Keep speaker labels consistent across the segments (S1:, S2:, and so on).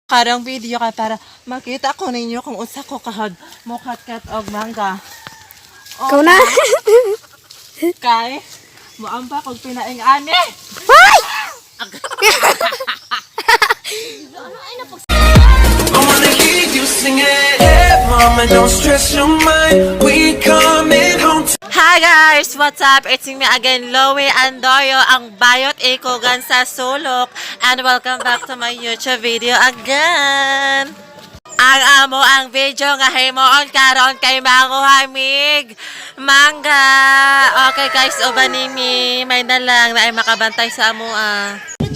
S1: Karang video ka para makita ko ninyo kung usa ko kahod mukhat-kat og mangga.
S2: Ikaw na.
S1: Kay moamba kog pinaing ani.
S3: I wanna hear you singing. Hey, mama, don't stress your mind. We coming home.
S1: Hi guys! What's up? It's me again, Loie Andoyo, ang bayot ikogan sa sulok. And welcome back to my YouTube video again. Ang amo ang video nga himuon karon kay manguhamig mangga. Okay guys, ubanimi may dalang na ay makabantay sa amo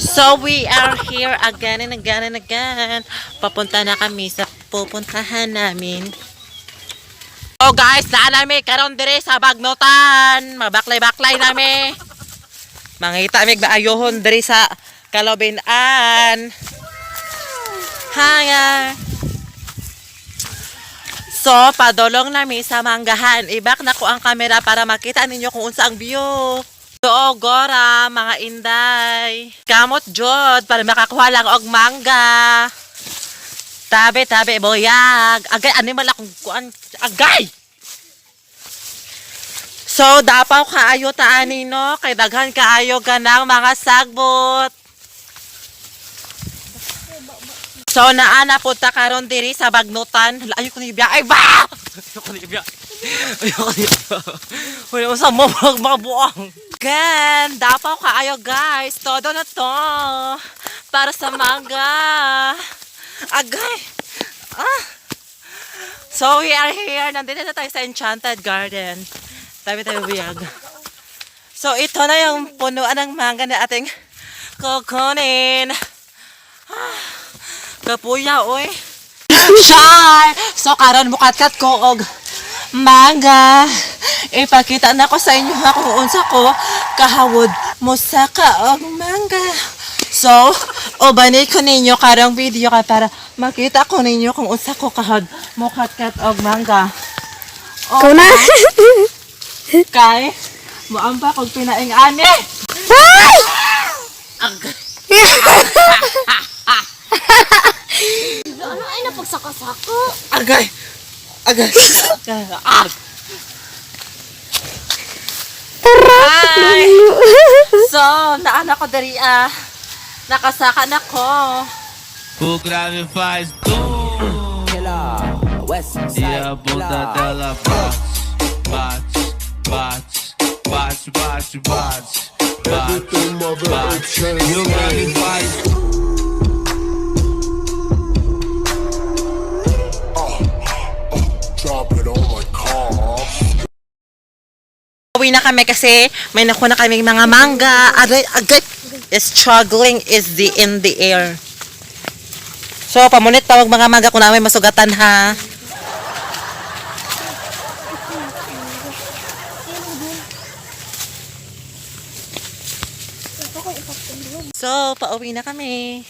S1: So we are here again and again and again. Papunta na kami sa pupuntahan namin. Oh guys, daan namin karon dire sa Bagnotan. Mabaklay-baklay namin. Mangita mig maayohon dire sa Kalobinan. Hanga. So, padolong namin sa manggahan. Ibak na ko ang camera para makita ninyo kung unsa ang view. So, gora, mga inday. Kamot jod para makakuha lang og mangga. Tabi, boyag. Agay, animal akong kuan. Agay! So, dapaw kaayo taani, no? Kay daghan kaayo ganang mga sagbot. So, naana po ta karon diri sa Bagnotan. Ayaw ko nibiya. Ay, ba! Ayaw ko nibiya. Wala mo sa mga buang. Gan, dapaw kaayo, guys. Todo na to. Para sa mangga. Agay! So, we are here. Nandito na tayo sa Enchanted Garden. Tabi biyag. So, ito na yung punuan ng mangga na ating kukunin. Kapuya, oy. Char! So, karon mukat-kat ko og mangga. Ipakita na ko sa inyo ha kung unsa ko kahawod musaka og mangga. So, ubani ko ninyo karong video ka para makita ko ninyo kung unsa ko kahod mukhat-kat og mangga.
S2: Ikaw na.
S1: Kay moamba kog pinaing ani.
S2: Ano ay napagsaka-sako?
S1: Agay. Hi! So, naana ko dari nakasaka na ko.
S3: O grave faz tu. E a bunda dela bate. E o grave faz
S4: Drop it on my car.
S1: Uwi na kami kasi may nakuha na kaming mga mangga. Agay. Struggling is in the air. So, pamunit tawag mga mangga kung na may masugatan ha. So, pauwi na kami.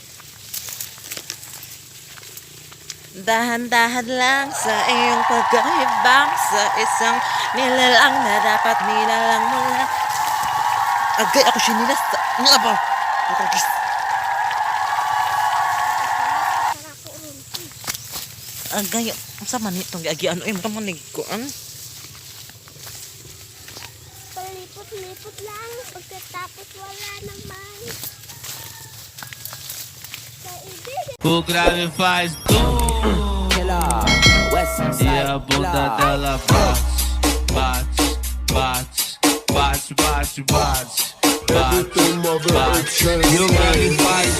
S1: Dahan-dahan lang sa iyong pag-ahibang sa isang nilalang na dapat nilalang mo lang. Agay, ako siya nilas. Nga ba? Patagis. Agay, sa manit itong gagian. Ay, mataman nagkuan.
S2: Palipot-lipot lang. Pagkatapos wala naman.
S3: o grave faz tu. E a bunda dela bate.
S4: Everything mother
S3: E o grave faz